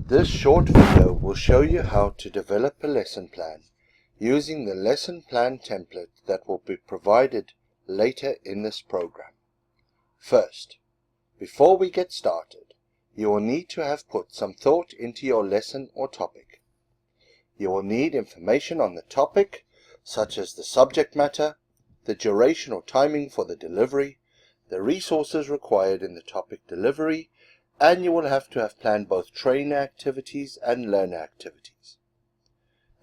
This short video will show you how to develop a lesson plan using the lesson plan template that will be provided later in this program. First, before we get started, you will need to have put some thought into your lesson or topic. You will need information on the topic, such as the subject matter, the duration or timing for the delivery, the resources required in the topic delivery, and you will have to have planned both trainer activities and learner activities,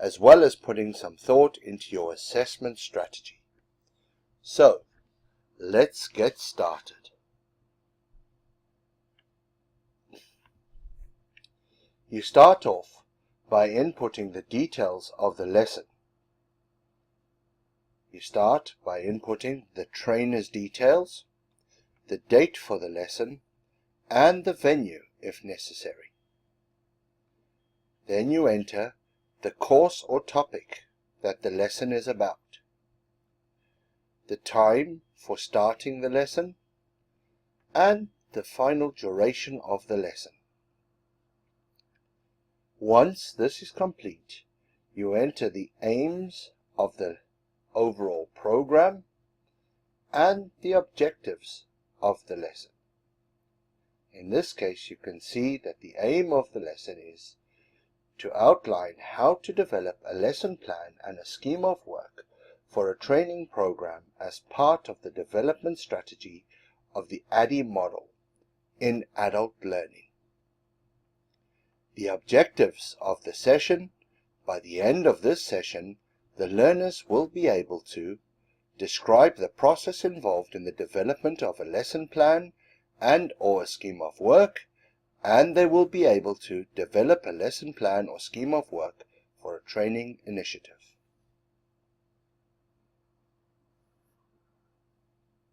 as well as putting some thought into your assessment strategy. So, let's get started. You start off by inputting the details of the lesson. You start by inputting the trainer's details, the date for the lesson, and the venue if necessary. Then you enter the course or topic that the lesson is about, the time for starting the lesson, and the final duration of the lesson. Once this is complete, you enter the aims of the overall program and the objectives of the lesson. In this case, you can see that the aim of the lesson is to outline how to develop a lesson plan and a scheme of work for a training program as part of the development strategy of the ADDIE model in adult learning. The objectives of the session: by the end of this session, the learners will be able to describe the process involved in the development of a lesson plan and/or a scheme of work, and they will be able to develop a lesson plan or scheme of work for a training initiative.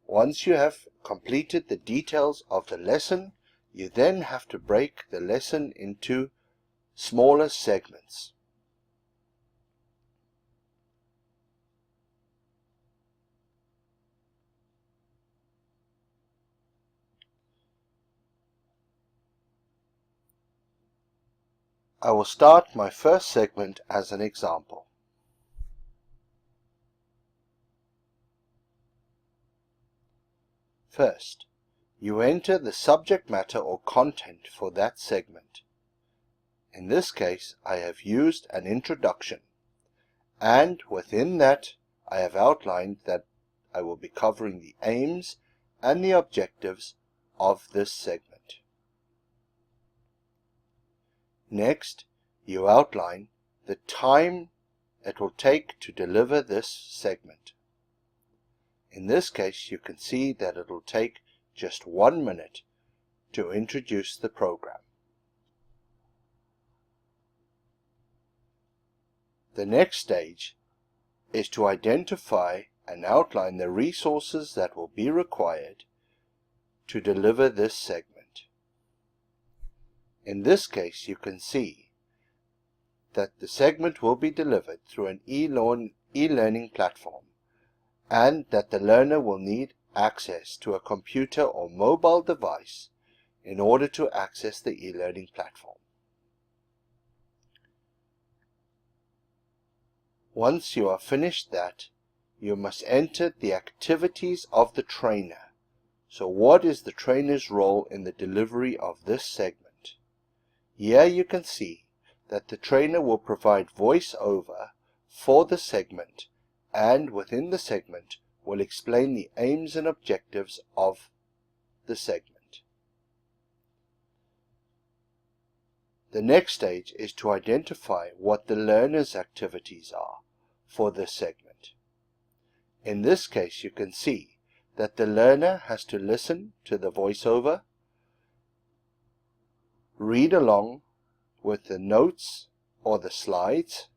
Once you have completed the details of the lesson, you then have to break the lesson into smaller segments. I will start my first segment as an example. First, you enter the subject matter or content for that segment. In this case, I have used an introduction, and within that I have outlined that I will be covering the aims and the objectives of this segment. Next, you outline the time it will take to deliver this segment. In this case, you can see that it will take just 1 minute to introduce the program. The next stage is to identify and outline the resources that will be required to deliver this segment. In this case, you can see that the segment will be delivered through an e-learning platform, and that the learner will need access to a computer or mobile device in order to access the e-learning platform. Once you are finished that, you must enter the activities of the trainer. So what is the trainer's role in the delivery of this segment? Here you can see that the trainer will provide voice-over for the segment, and within the segment will explain the aims and objectives of the segment. The next stage is to identify what the learner's activities are for this segment. In this case, you can see that the learner has to listen to the voiceover, read along with the notes or the slides,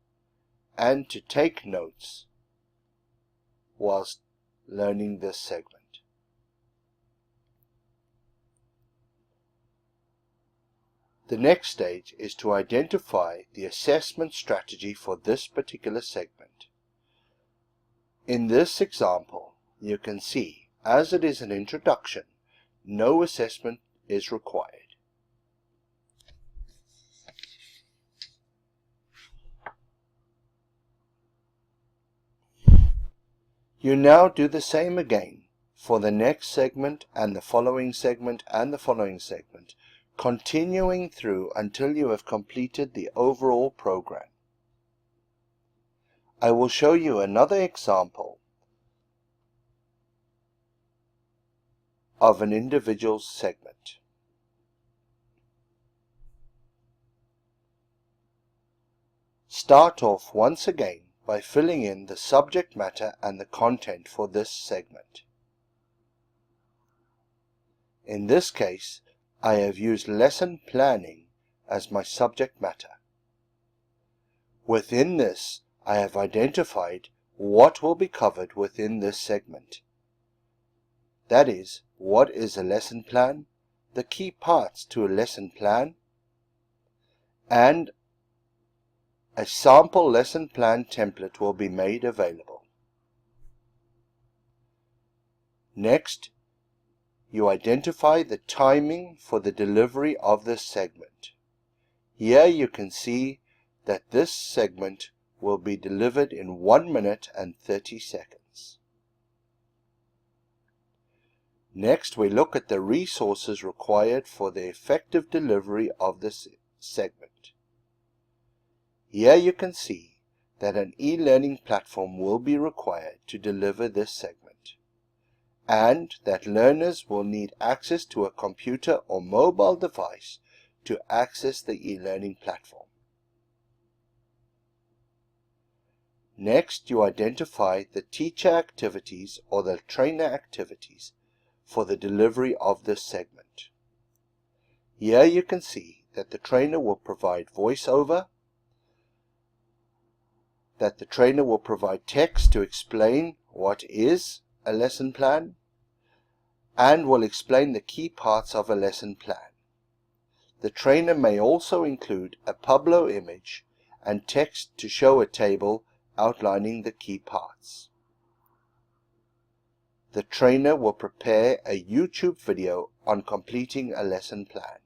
and to take notes whilst learning this segment. The next stage is to identify the assessment strategy for this particular segment. In this example, you can see, as it is an introduction, no assessment is required. You now do the same again for the next segment and the following segment and the following segment, continuing through until you have completed the overall program. I will show you another example of an individual segment. Start off once again by filling in the subject matter and the content for this segment. In this case, I have used lesson planning as my subject matter. Within this, I have identified what will be covered within this segment. That is, what is a lesson plan, the key parts to a lesson plan, and a sample lesson plan template will be made available. Next, you identify the timing for the delivery of this segment. Here you can see that this segment will be delivered in 1 minute and 30 seconds. Next, we look at the resources required for the effective delivery of this segment. Here you can see that an e-learning platform will be required to deliver this segment, and that learners will need access to a computer or mobile device to access the e-learning platform. Next, you identify the teacher activities or the trainer activities for the delivery of this segment. Here you can see that the trainer will provide voiceover, that the trainer will provide text to explain what is a lesson plan, and will explain the key parts of a lesson plan. The trainer may also include a Pablo image and text to show a table outlining the key parts. The trainer will prepare a YouTube video on completing a lesson plan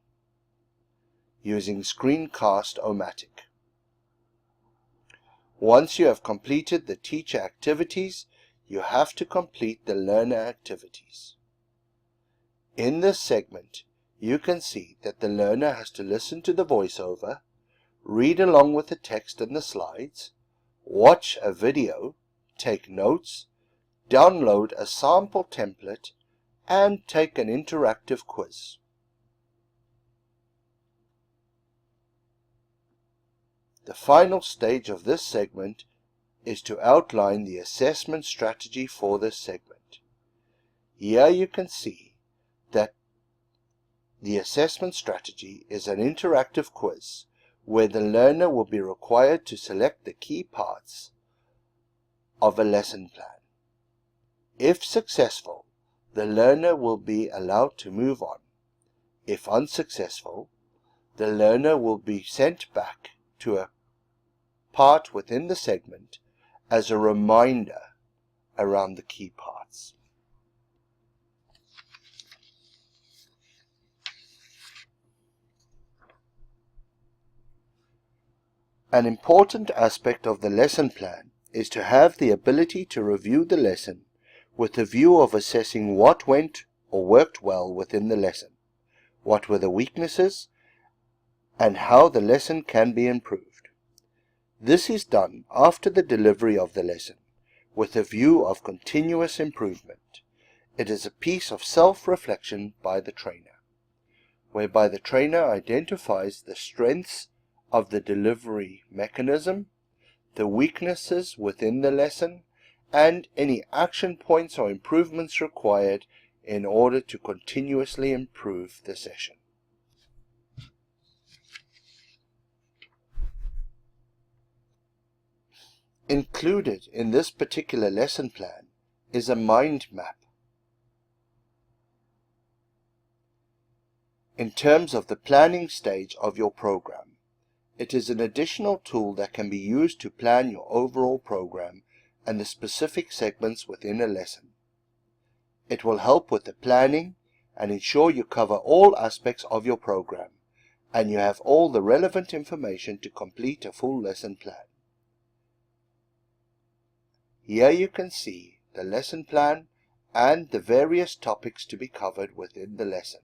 using Screencast-O-Matic. Once you have completed the teacher activities, you have to complete the learner activities. In this segment, you can see that the learner has to listen to the voiceover, read along with the text and the slides, watch a video, take notes, download a sample template, and take an interactive quiz. The final stage of this segment is to outline the assessment strategy for this segment. Here you can see that the assessment strategy is an interactive quiz where the learner will be required to select the key parts of a lesson plan. If successful, the learner will be allowed to move on. If unsuccessful, the learner will be sent back to a part within the segment as a reminder around the key parts. An important aspect of the lesson plan is to have the ability to review the lesson with the view of assessing what went or worked well within the lesson, what were the weaknesses, and how the lesson can be improved. This is done after the delivery of the lesson, with a view of continuous improvement. It is a piece of self-reflection by the trainer, whereby the trainer identifies the strengths of the delivery mechanism, the weaknesses within the lesson, and any action points or improvements required in order to continuously improve the session. Included in this particular lesson plan is a mind map. In terms of the planning stage of your program, it is an additional tool that can be used to plan your overall program and the specific segments within a lesson. It will help with the planning and ensure you cover all aspects of your program and you have all the relevant information to complete a full lesson plan. Here you can see the lesson plan, and the various topics to be covered within the lesson.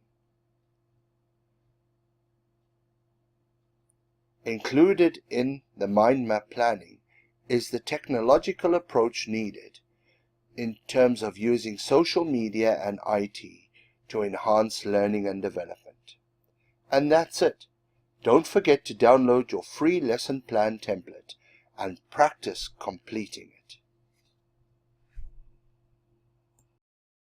Included in the mind map planning is the technological approach needed in terms of using social media and IT to enhance learning and development. And that's it. Don't forget to download your free lesson plan template and practice completing it.